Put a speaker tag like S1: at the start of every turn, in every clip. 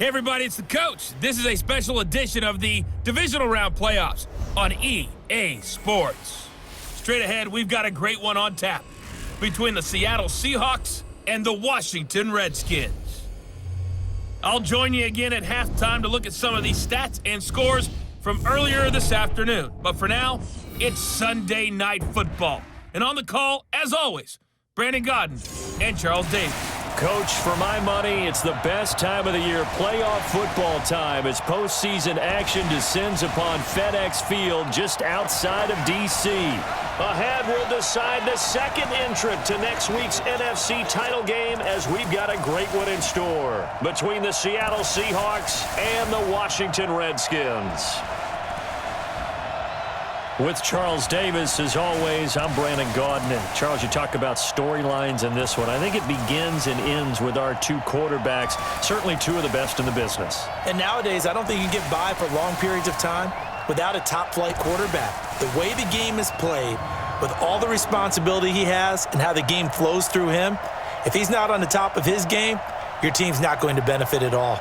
S1: Hey everybody, it's the coach. This is a special edition of the Divisional Round Playoffs on EA Sports. Straight ahead, we've got a great one on tap between the Seattle Seahawks and the Washington Redskins. I'll join you again at halftime to look at some of these stats and scores from earlier this afternoon. But for now, it's Sunday Night Football. And on the call, as always, Brandon Godden and Charles Davis.
S2: Coach, for my money, it's the best time of the year, playoff football time, as postseason action descends upon FedEx Field just outside of D.C. Ahead, we'll decide the second entrant to next week's NFC title game, as we've got a great one in store between the Seattle Seahawks and the Washington Redskins. With Charles Davis, as always, I'm Brandon Godden. And Charles, you talk about storylines in this one. I think it begins and ends with our two quarterbacks, certainly two of the best in the business.
S3: And nowadays, I don't think you can get by for long periods of time without a top-flight quarterback. The way the game is played, with all the responsibility he has and how the game flows through him, if he's not on the top of his game, your team's not going to benefit at all.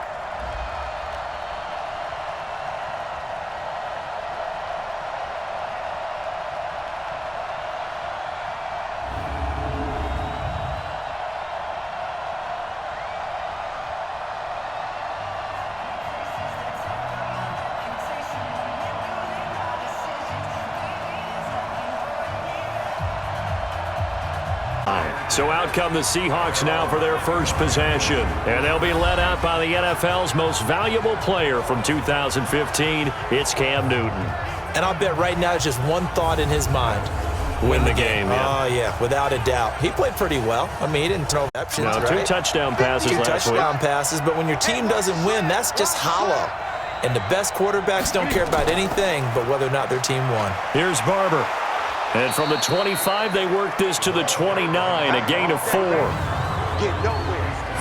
S2: So out come the Seahawks now for their first possession. And they'll be led out by the NFL's most valuable player from 2015. It's Cam Newton.
S3: And I'll bet right now it's just one thought in his mind.
S2: Win the game, yeah.
S3: Oh, yeah, without a doubt. He played pretty well. I mean, he didn't throw exceptions, right?
S2: Two touchdown passes last week.
S3: Two touchdown passes, but when your team doesn't win, that's just hollow. And the best quarterbacks don't care about anything but whether or not their team won.
S2: Here's Barber. And from the 25, they work this to the 29, a gain of 4.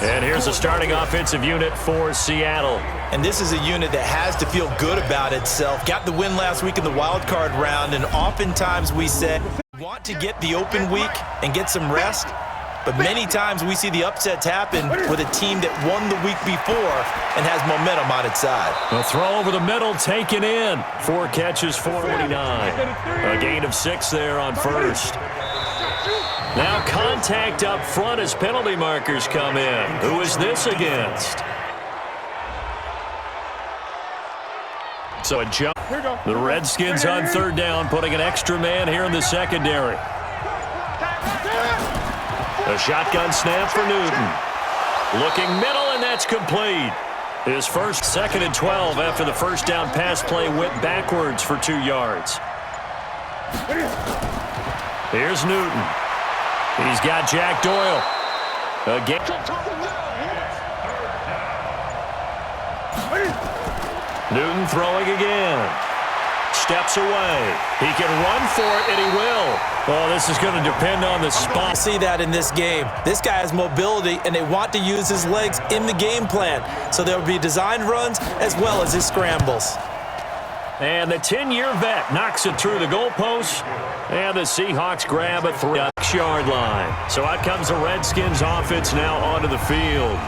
S2: And here's the starting offensive unit for Seattle.
S3: And this is a unit that has to feel good about itself. Got the win last week in the wild card round, and oftentimes we said, want to get the open week and get some rest. But many times we see the upsets happen with a team that won the week before and has momentum on its side.
S2: A throw over the middle, taken in. 4 catches, 449. A gain of 6 there on first. Now contact up front as penalty markers come in. Who is this against? So a jump. The Redskins on third down, putting an extra man here in the secondary. A shotgun snap for Newton. Looking middle, and that's complete. His first, 2nd and 12 after the first down pass play went backwards for 2 yards. Here's Newton. He's got Jack Doyle. Again. Newton throwing again. Steps away. He can run for it, and he will. Oh, this is going to depend on the spot.
S3: I see that in this game. This guy has mobility, and they want to use his legs in the game plan. So there will be designed runs as well as his scrambles.
S2: And the 10-year vet knocks it through the goalpost. And the Seahawks grab a 3-yard line. So out comes the Redskins offense now onto the field.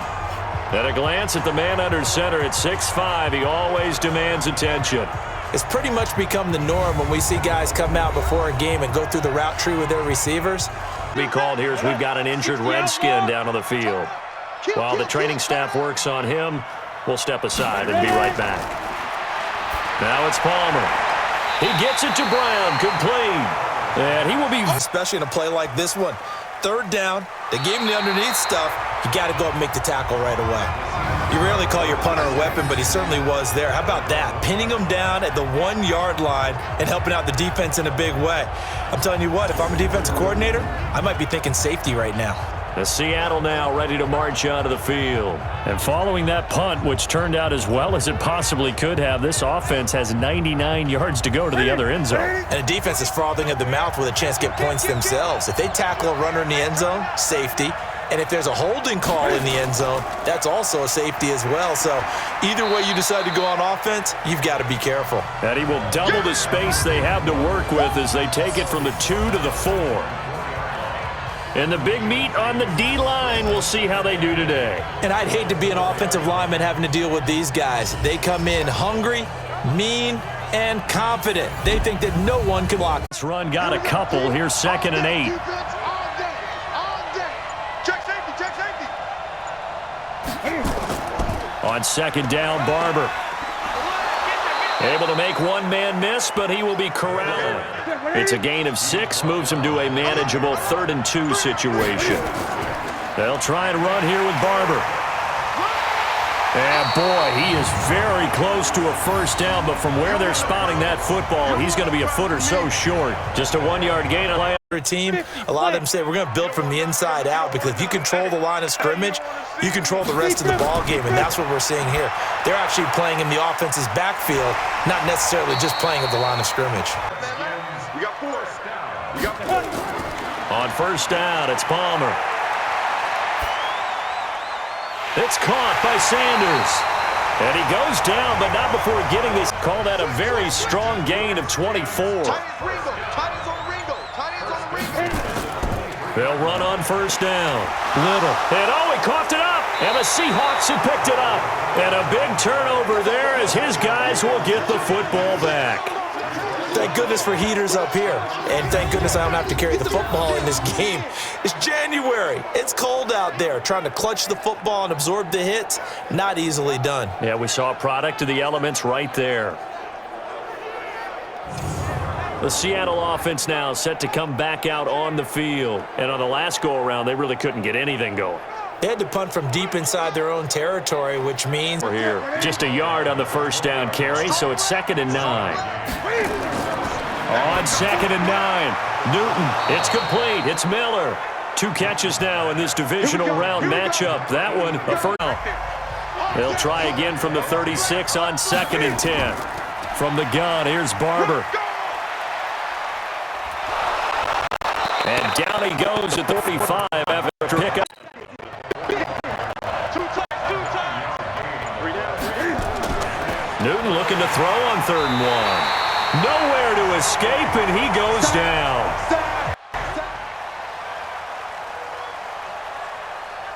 S2: At a glance at the man under center at 6'5", he always demands attention.
S3: It's pretty much become the norm when we see guys come out before a game and go through the route tree with their receivers.
S2: Be called here as we've got an injured Redskin down on the field. While the training staff works on him, we'll step aside and be right back. Now it's Palmer. He gets it to Brown, complete. And he will be...
S3: Especially in a play like this one. Third down, they gave him the underneath stuff. You got to go up and make the tackle right away. You rarely call your punter a weapon, but he certainly was there. How about that? Pinning him down at the 1-yard line and helping out the defense in a big way. I'm telling you what, if I'm a defensive coordinator, I might be thinking safety right now.
S2: The Seattle now ready to march onto the field. And following that punt, which turned out as well as it possibly could have, this offense has 99 yards to go to the other end zone.
S3: And the defense is frothing at the mouth with a chance to get points themselves. If they tackle a runner in the end zone, safety. And if there's a holding call in the end zone, that's also a safety as well. So either way you decide to go on offense, you've got to be careful.
S2: And he will double the space they have to work with as they take it from the 2 to the 4. And the big meat on the D-line, we'll see how they do today.
S3: And I'd hate to be an offensive lineman having to deal with these guys. They come in hungry, mean, and confident. They think that no one can block.
S2: This run got a couple. Here's 2nd and 8. On 2nd down, Barber. Able to make one man miss, but he will be corralled. It's a gain of 6, moves him to a manageable 3rd and 2 situation. They'll try and run here with Barber. And boy, he is very close to a first down, but from where they're spotting that football, he's going to be a foot or so short. Just a 1-yard gain on
S3: a team. A lot of them say we're going to build from the inside out, because if you control the line of scrimmage, you control the rest of the ball game, and that's what we're seeing here. They're actually playing in the offense's backfield, not necessarily just playing at the line of scrimmage.
S2: On 1st down, it's Palmer. It's caught by Sanders. And he goes down, but not before getting this. Call that a very strong gain of 24. They'll run on 1st down. Little. And he coughed it up. And the Seahawks have picked it up. And a big turnover there as his guys will get the football back.
S3: Thank goodness for heaters up here. And thank goodness I don't have to carry the football in this game. It's January. It's cold out there. Trying to clutch the football and absorb the hits, not easily done.
S2: Yeah, we saw a product of the elements right there. The Seattle offense now set to come back out on the field. And on the last go-around, they really couldn't get anything going.
S3: They had to punt from deep inside their own territory, which means...
S2: We're here. Just a yard on the 1st down carry, so it's 2nd and 9. On 2nd and 9, Newton. It's complete. It's Miller. 2 catches now in this divisional round matchup. That one, a first down. They'll try again from the 36 on 2nd and 10. From the gun, here's Barber. And down he goes at 35 after a pickup. Newton looking to throw on 3rd and 1. Nowhere to escape, and he goes down.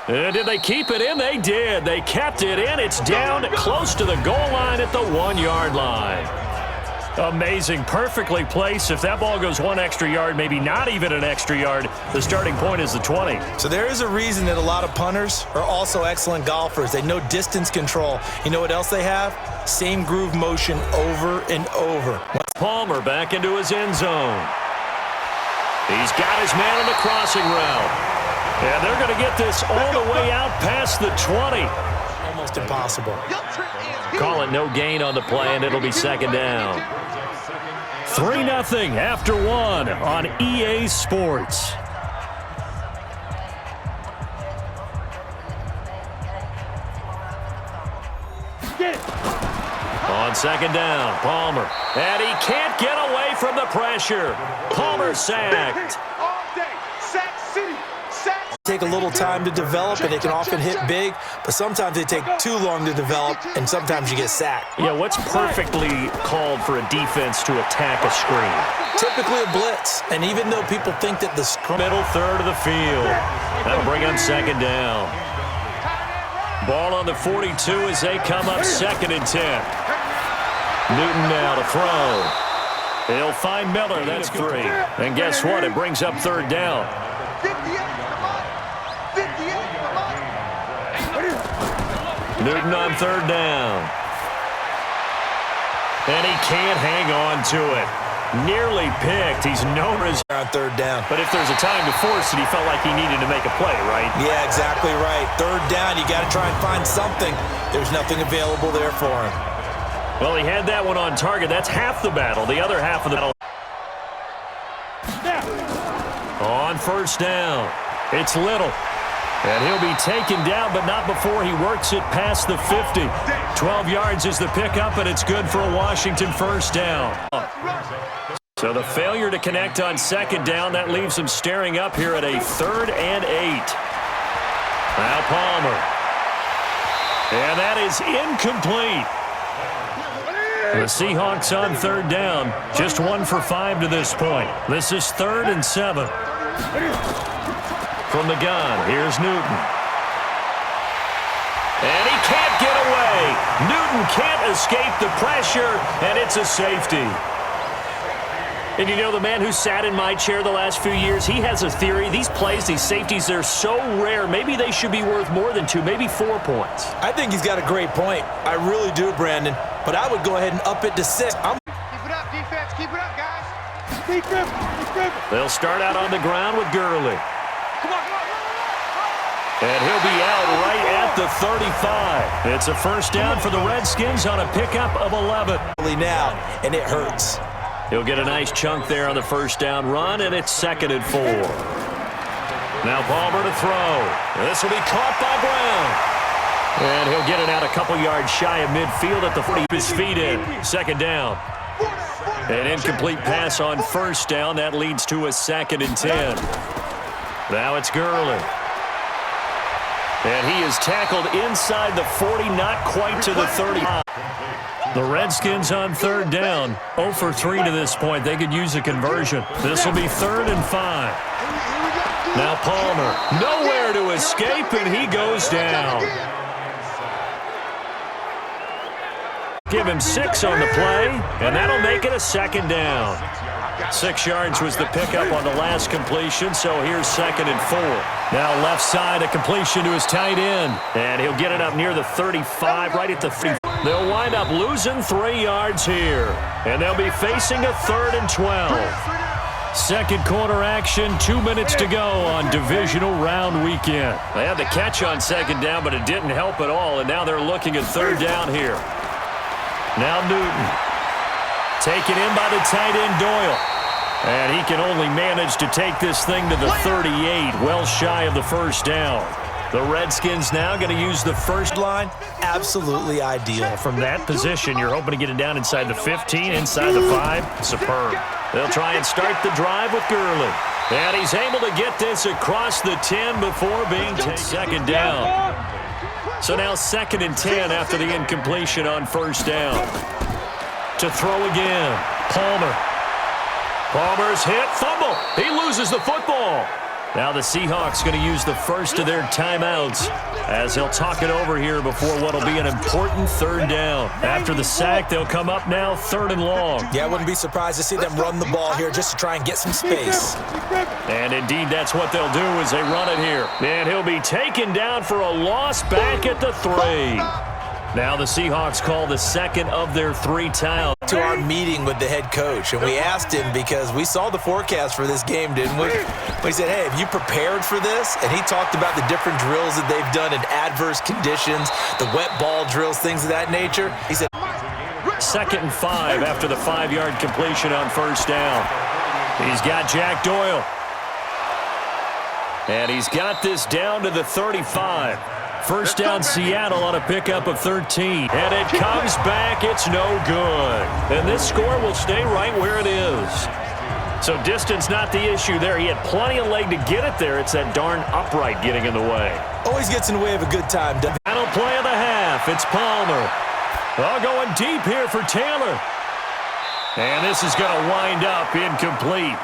S2: Did they keep it in? They did. They kept it in. It's down close to the goal line at the 1-yard line. Amazing. Perfectly placed. If that ball goes 1 extra yard, maybe not even an extra yard, the starting point is the 20.
S3: So there is a reason that a lot of punters are also excellent golfers. They know distance control. You know what else they have? Same groove motion over and over.
S2: Palmer back into his end zone. He's got his man on the crossing route. And they're going to get this all the way out past the 20.
S3: Almost impossible.
S2: Call it no gain on the play, and it'll be 2nd down. 3-0 after 1 on EA Sports. On 2nd down, Palmer. And he can't get away from the pressure. Palmer sacked.
S3: Take a little time to develop, and they can often hit big, but sometimes they take too long to develop, and sometimes you get sacked.
S2: Yeah, what's perfectly called for a defense to attack a screen?
S3: Typically a blitz, and even though people think that the
S2: middle third of the field, that'll bring them 2nd down. Ball on the 42 as they come up 2nd and 10. Newton now to throw. He'll find Miller. That's 3. And guess what? It brings up 3rd down. Newton on 3rd down. And he can't hang on to it. Nearly picked. He's known as
S3: on 3rd down.
S2: But if there's a time to force it, he felt like he needed to make a play, right?
S3: Yeah, exactly right. 3rd down, you got to try and find something. There's nothing available there for him.
S2: Well, he had that one on target. That's half the battle. The other half of the battle. On 1st down, it's Little. And he'll be taken down, but not before he works it past the 50. 12 yards is the pickup, and it's good for a Washington 1st down. So the failure to connect on 2nd down, that leaves him staring up here at a 3rd and 8. Now Palmer. And that is incomplete. The Seahawks on 3rd down, just 1 for 5 to this point. This is 3rd and 7. From the gun, here's Newton. And he can't get away. Newton can't escape the pressure, and it's a safety. And you know, the man who sat in my chair the last few years, he has a theory. These plays, these safeties, they're so rare. Maybe they should be worth more than 2, maybe 4 points.
S3: I think he's got a great point. I really do, Brandon. But I would go ahead and up it to 6.
S4: Keep it up, defense. Keep it up, guys. Keep it.
S2: They'll start out on the ground with Gurley.
S4: Come on.
S2: And he'll be out right at the 35. It's a first down for the Redskins on a pickup of 11.
S3: Now, and it hurts.
S2: He'll get a nice chunk there on the first down run, and it's 2nd and 4. Now Barber to throw. This will be caught by Brown. And he'll get it out a couple yards shy of midfield at the 40. His feet in. 2nd down. An incomplete pass on first down. That leads to a 2nd and 10. Now it's Gurley. And he is tackled inside the 40, not quite to the 35. The Redskins on 3rd down. 0 for 3 to this point. They could use a conversion. This will be 3rd and 5. Now Palmer. Nowhere to escape, and he goes down. Give him 6 on the play, and that'll make it a 2nd down. 6 yards was the pickup on the last completion, so here's 2nd and 4. Now left side, a completion to his tight end, and he'll get it up near the 35, right at the 50. They'll wind up losing 3 yards here, and they'll be facing a 3rd and 12. Second quarter action, 2 minutes to go on divisional round weekend. They had the catch on 2nd down, but it didn't help at all, and now they're looking at 3rd down here. Now Newton. Taken in by the tight end Doyle. And he can only manage to take this thing to the 38, well shy of the first down. The Redskins now going to use the first line.
S3: Absolutely ideal.
S2: From that position, you're hoping to get it down inside the 15, inside the 5. Superb. They'll try and start the drive with Gurley. And he's able to get this across the 10 before being taken. 2nd down. So now 2nd and 10 after the incompletion on first down. To throw again. Palmer. Palmer's hit. Fumble. He loses the football. Now the Seahawks going to use the first of their timeouts as they'll talk it over here before what will be an important 3rd down. After the sack, they'll come up now 3rd and long.
S3: Yeah, I wouldn't be surprised to see them run the ball here just to try and get some space.
S2: And indeed, that's what they'll do as they run it here. And he'll be taken down for a loss back at the 3. Now the Seahawks call the 2nd of their 3 timeouts.
S3: To our meeting with the head coach, and we asked him because we saw the forecast for this game, didn't we? We said, hey, have you prepared for this? And he talked about the different drills that they've done in adverse conditions, the wet ball drills, things of that nature. He said,
S2: 2nd and 5 after the 5-yard completion on first down. He's got Jack Doyle. And he's got this down to the 35. First down Seattle on a pickup of 13. And it comes back. It's no good. And this score will stay right where it is. So distance not the issue there. He had plenty of leg to get it there. It's that darn upright getting in the way.
S3: always gets in the way of a good time.
S2: Final play of the half. It's Palmer. Oh, going deep here for Taylor. And this is going to wind up incomplete.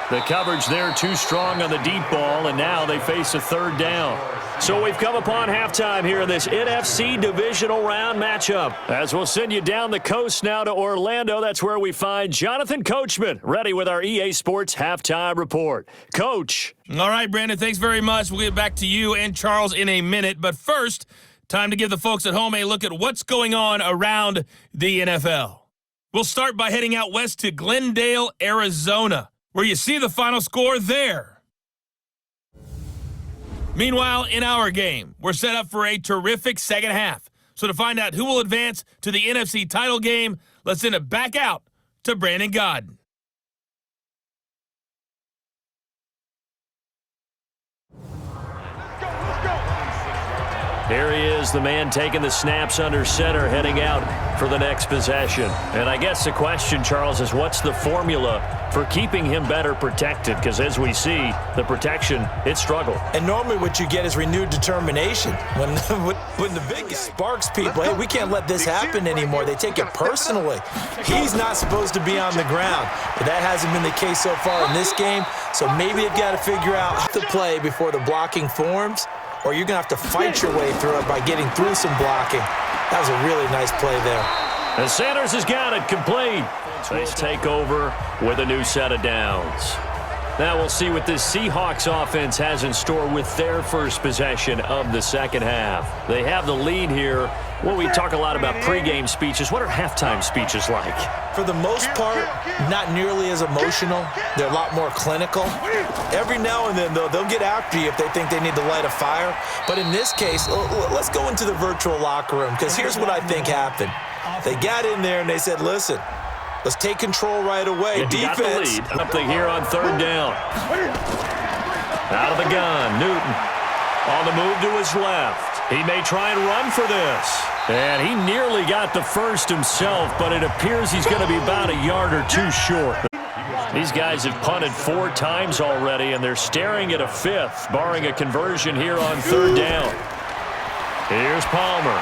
S2: The coverage there too strong on the deep ball, and now they face a 3rd down. So we've come upon halftime here in this NFC Divisional Round matchup. As we'll send you down the coast now to Orlando, that's where we find Jonathan Coachman, ready with our EA Sports Halftime Report. Coach.
S1: All right, Brandon, thanks very much. We'll get back to you and Charles in a minute. But first, time to give the folks at home a look at what's going on around the NFL. We'll start by heading out west to Glendale, Arizona, where you see the final score there. Meanwhile, in our game, we're set up for a terrific second half. So to find out who will advance to the NFC title game, let's send it back out to Brandon Godden.
S2: Here he is, the man taking the snaps under center, heading out for the next possession. And I guess the question, Charles, is what's the formula for keeping him better protected? Because as we see, the protection, it struggled.
S3: And normally what you get is renewed determination. When the big sparks people, hey, we can't let this happen anymore. They take it personally. He's not supposed to be on the ground. But that hasn't been the case so far in this game. So maybe you've got to figure out how to play before the blocking forms, or you're going to have to fight your way through it by getting through some blocking. That was a really nice play there.
S2: And Sanders has got it complete. They take over with a new set of downs. Now we'll see what this Seahawks offense has in store with their first possession of the second half. They have the lead here. Well, we talk a lot about pregame speeches. What are halftime speeches like?
S3: For the most part, not nearly as emotional. They're a lot more clinical. Every now and then, though, they'll get after you if they think they need to light a fire. But in this case, let's go into the virtual locker room, because here's what I think happened. They got in there and they said, listen, let's take control right away.
S2: Defense.
S3: Got the
S2: lead. Up here on third down. Out of the gun, Newton. On the move to his left. He may try and run for this. And he nearly got the first himself, but it appears he's going to be about a yard or two short. These guys have punted 4 times already, and they're staring at a 5th, barring a conversion here on third down. Here's Palmer.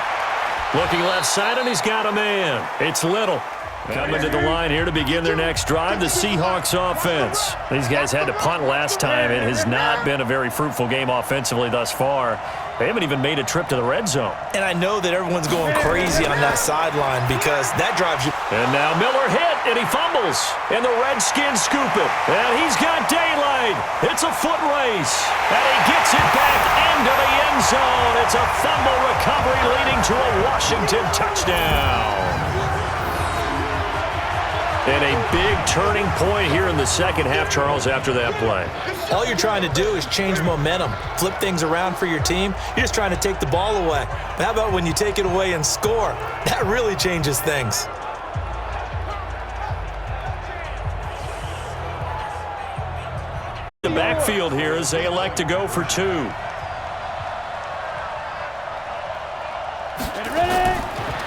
S2: Looking left side, and he's got a man. It's Little. Coming to the line here to begin their next drive, the Seahawks offense. These guys had to punt last time. It has not been a very fruitful game offensively thus far. They haven't even made a trip to the red zone.
S3: And I know that everyone's going crazy on that sideline because that drives you.
S2: And now Miller hit, and he fumbles. And the Redskins scoop it. And he's got daylight. It's a foot race. And he gets it back into the end zone. It's a fumble recovery leading to a Washington touchdown. And a big turning point here in the second half, Charles, after that play.
S3: All you're trying to do is change momentum, flip things around for your team. You're just trying to take the ball away. But how about when you take it away and score? That really changes things.
S2: The backfield here as they elect to go for 2.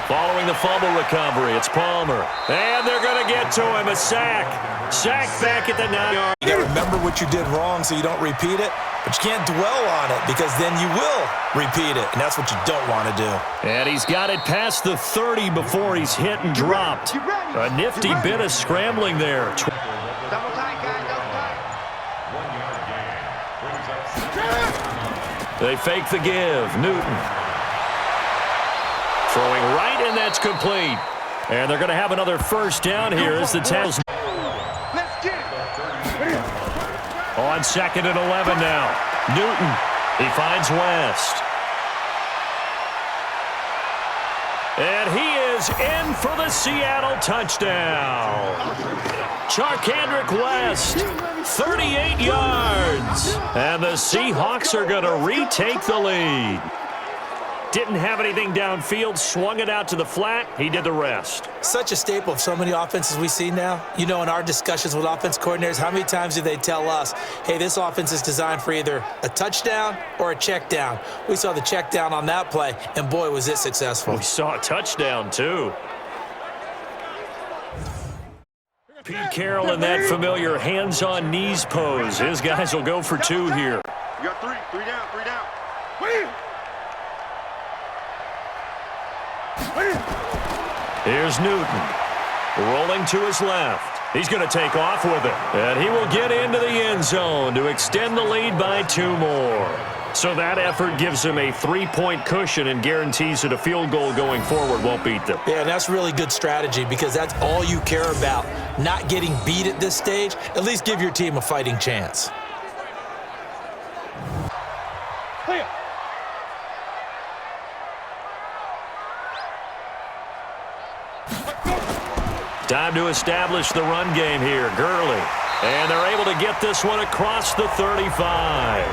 S2: Following the fumble recovery, it's Palmer. And they're going to get to him. A sack. Sack back at the 9-yard.
S3: You got to remember what you did wrong so you don't repeat it. But you can't dwell on it because then you will repeat it. And that's what you don't want to do.
S2: And he's got it past the 30 before he's hit and dropped. A nifty bit of scrambling there.
S4: Double tight, guys, double tight.
S2: They fake the give. Newton. Throwing right, and that's complete. And they're going to have another first down here as the tackles.
S4: Let's get it.
S2: On 2nd and 11 now. Newton. He finds West. And he is in for the Seattle touchdown. Charkandrick West, 38 yards. And the Seahawks are going to retake the lead. Didn't have anything downfield, swung it out to the flat. He did the rest.
S3: Such a staple of so many offenses we see now. You know, in our discussions with offense coordinators, how many times do they tell us, hey, this offense is designed for either a touchdown or a check down? We saw the check down on that play, and boy, was it successful.
S2: We saw a touchdown, too. Pete Carroll in that familiar hands-on knees pose. His guys will go for 2 here.
S4: You got 3 down, 3 down.
S2: Here's Newton, rolling to his left. He's going to take off with it, and he will get into the end zone to extend the lead by 2 more. So that effort gives him a 3-point cushion and guarantees that a field goal going forward won't beat them.
S3: Yeah, and that's really good strategy because that's all you care about, not getting beat at this stage. At least give your team a fighting chance.
S2: Time to establish the run game here. Gurley. And they're able to get this one across the 35.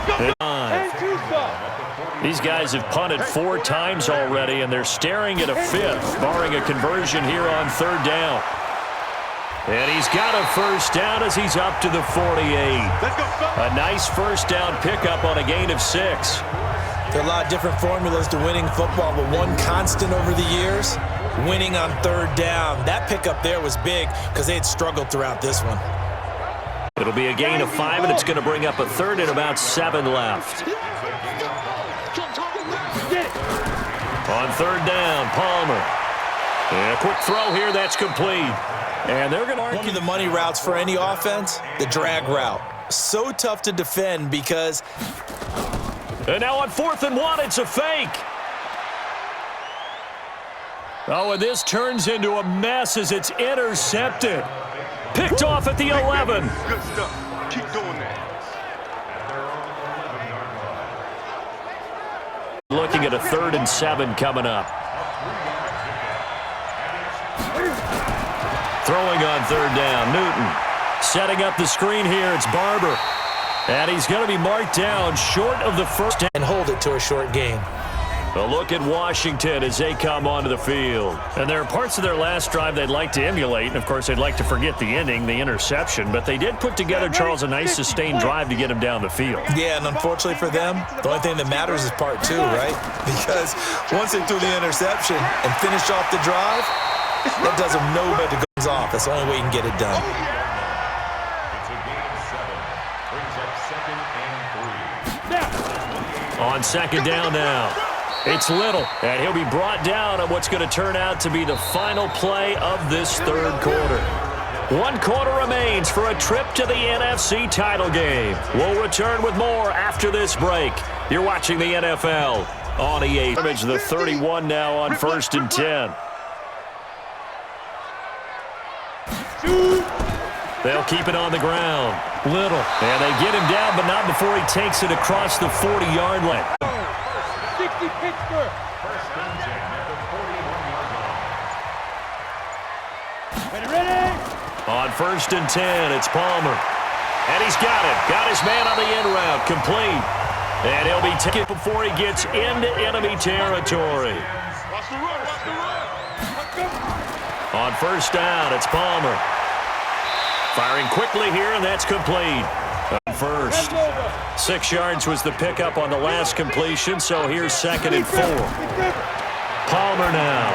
S2: These guys have punted 4 times already, and they're staring at a 5th, barring a conversion here on third down. And he's got a first down as he's up to the 48. A nice first down pickup on a gain of 6.
S3: There are a lot of different formulas to winning football, but one constant over the years, winning on third down. That pickup there was big because they had struggled throughout this one.
S2: It'll be a gain of 5, and it's going to bring up a third and about 7 left. On third down, Palmer. And a quick throw here, that's complete. And they're going to argue.
S3: One of the money routes for any offense, the drag route. So tough to defend because...
S2: And now on 4th and 1, it's a fake. Oh, and this turns into a mess as it's intercepted. Picked off at the 11.
S4: Good stuff. Keep doing that.
S2: Looking at a 3rd and 7 coming up. Throwing on 3rd down, Newton. Setting up the screen here, it's Barber. And he's going to be marked down short of the first.
S3: And hold it to a short game.
S2: A look at Washington as they come onto the field. And there are parts of their last drive they'd like to emulate. And, of course, they'd like to forget the ending, the interception. But they did put together, Charles, a nice sustained drive to get him down the field.
S3: Yeah, and unfortunately for them, the only thing that matters is part 2, right? Because once they threw the interception and finished off the drive, that does them no good to go off. That's the only way you can get it done.
S2: On 2nd down now, it's Little, and he'll be brought down on what's going to turn out to be the final play of this 3rd quarter. 1 quarter remains for a trip to the NFC title game. We'll return with more after this break. You're watching the NFL on EA. The 31 now on 1st and 10. They'll keep it on the ground. Little. And they get him down, but not before he takes it across the 40-yard line.
S4: 60 Pittsburgh. Ready?
S2: On 1st and 10, it's Palmer. And he's got it. Got his man on the end route. Complete. And he'll be taken before he gets into enemy territory.
S4: Watch the run. Watch the run.
S2: On 1st down, it's Palmer. Firing quickly here, and that's complete. On 1st. 6 yards was the pickup on the last completion, so here's 2nd and 4. Palmer now.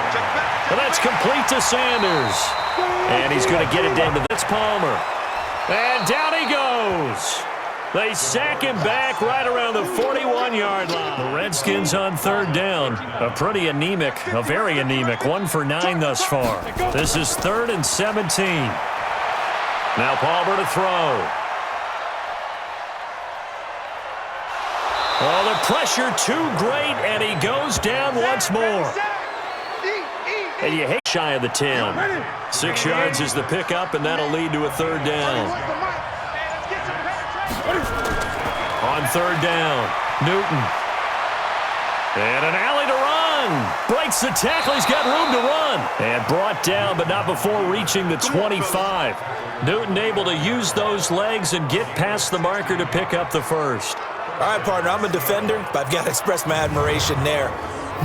S2: And that's complete to Sanders. And he's going to get it down to this Palmer. And down he goes. They sack him back right around the 41-yard line. The Redskins on 3rd down. A pretty anemic, a very anemic 1 for 9 thus far. This is 3rd and 17. Now Palmer to throw. Oh, the pressure too great, and he goes down once more. And you hate shy of the 10. 6 yards is the pickup, and that'll lead to a 3rd down. On 3rd down, Newton. And an alley to run. Breaks the tackle. He's got room to run. And brought down, but not before reaching the 25. Newton able to use those legs and get past the marker to pick up the 1st.
S3: All right, partner, I'm a defender, but I've got to express my admiration there.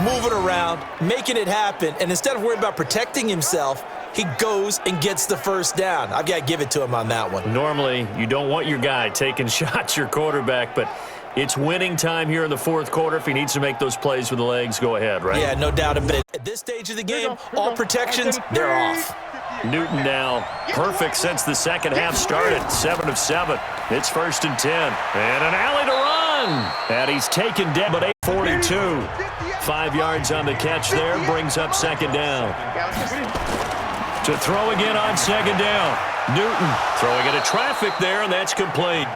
S3: Moving around, making it happen, and instead of worrying about protecting himself, he goes and gets the 1st down. I've got to give it to him on that one.
S2: Normally, you don't want your guy taking shots, your quarterback, but it's winning time here in the 4th quarter. If he needs to make those plays with the legs, go ahead, right?
S3: Yeah, no doubt about it. At this stage of the game, all protections, they're off.
S2: Newton now perfect since the 2nd half started. 7 of 7. It's 1st and 10. And an alley to run. And he's taken down, but 8:42. 5 yards on the catch there. Brings up 2nd down. To throw again on 2nd down. Newton throwing into traffic there, and that's complete.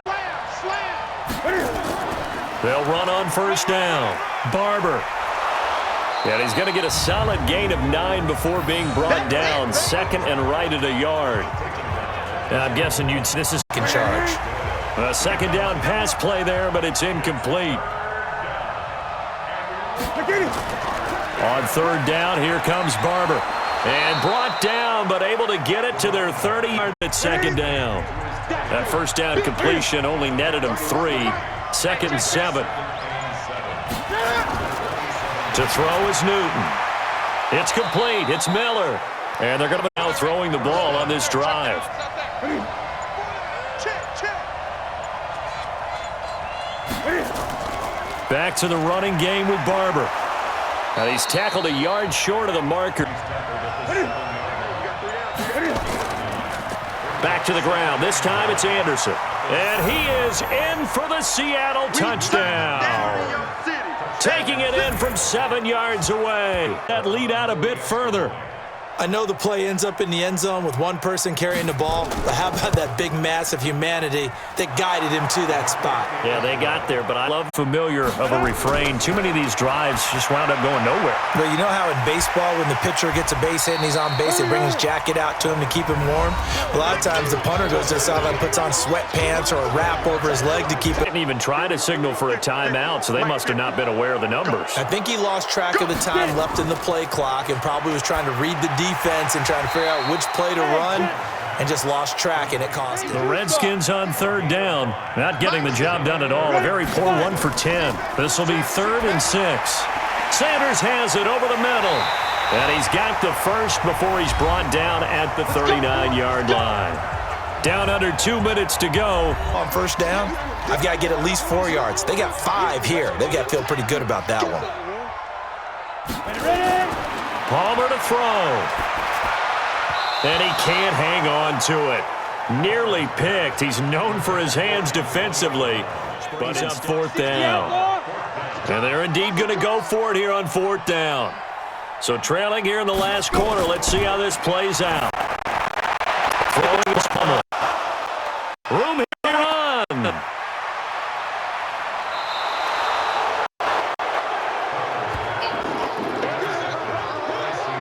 S2: They'll run on 1st down. Barber. And he's going to get a solid gain of 9 before being brought down. 2nd and right at a yard. And I'm guessing this is
S3: in charge.
S2: A 2nd down pass play there, but it's incomplete. On 3rd down, here comes Barber. And brought down, but able to get it to their 30-yard at 2nd down. That 1st down completion only netted him 3. 2nd and 7. To throw is Newton. It's complete. It's Miller. And they're going to be now throwing the ball on this drive. Back to the running game with Barber. Now he's tackled a yard short of the marker. Back to the ground. This time it's Anderson. And he is in for the Seattle touchdown. Taking it in from 7 yards away. That lead out a bit further.
S3: I know the play ends up in the end zone with one person carrying the ball, but how about that big mass of humanity that guided him to that spot?
S2: Yeah, they got there, but I love familiar of a refrain. Too many of these drives just wound up going nowhere.
S3: But you know how in baseball, when the pitcher gets a base hit and he's on base, they bring his jacket out to him to keep him warm? A lot of times the punter goes to the sideline, puts on sweatpants or a wrap over his leg to keep it.
S2: Didn't even try to signal for a timeout, so they must have not been aware of the numbers.
S3: I think he lost track of the time left in the play clock and probably was trying to read the defense and trying to figure out which play to run and just lost track, and it cost him.
S2: The Redskins on 3rd down. Not getting the job done at all. A very poor 1 for 10. This will be 3rd and 6. Sanders has it over the middle. And he's got the first before he's brought down at the 39-yard line. Down under 2 minutes to go.
S3: On 1st down, I've got to get at least 4 yards. They got 5 here. They've got to feel pretty good about that one.
S2: Palmer to throw. And he can't hang on to it. Nearly picked. He's known for his hands defensively. But he's up 4th down. And they're indeed going to go for it here on 4th down. So trailing here in the last quarter. Let's see how this plays out. Throwing is Palmer. Room here to run.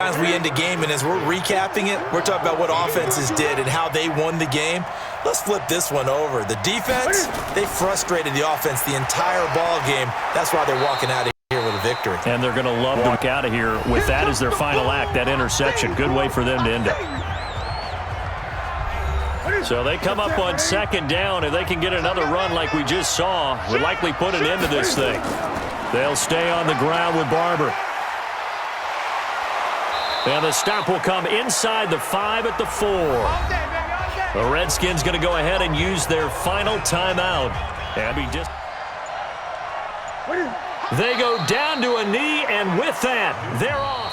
S3: As we end a game, and as we're recapping it, we're talking about what offenses did and how they won the game. Let's flip this one over. The defense, they frustrated the offense the entire ball game. That's why they're walking out of here with a victory.
S2: And they're going to love to walk out of here with that as their final act, that interception. Good way for them to end it. So they come up on 2nd down. If they can get another run like we just saw, would likely put an end to this thing. They'll stay on the ground with Barber. And the stop will come inside the 5 at the 4. The Redskins going to go ahead and use their final timeout. And they go down to a knee, and with that, they're off.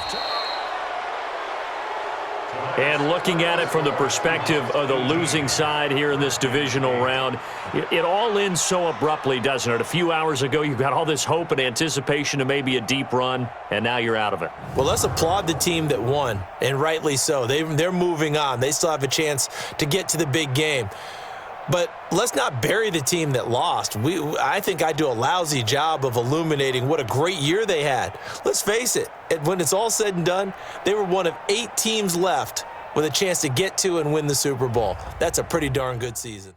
S2: And looking at it from the perspective of the losing side here in this divisional round, it all ends so abruptly, doesn't it? A few hours ago, you got all this hope and anticipation of maybe a deep run, and now you're out of it.
S3: Well, let's applaud the team that won, and rightly so. They're moving on. They still have a chance to get to the big game. But let's not bury the team that lost. I think I do a lousy job of illuminating what a great year they had. Let's face it, when it's all said and done, they were one of 8 teams left with a chance to get to and win the Super Bowl. That's a pretty darn good season.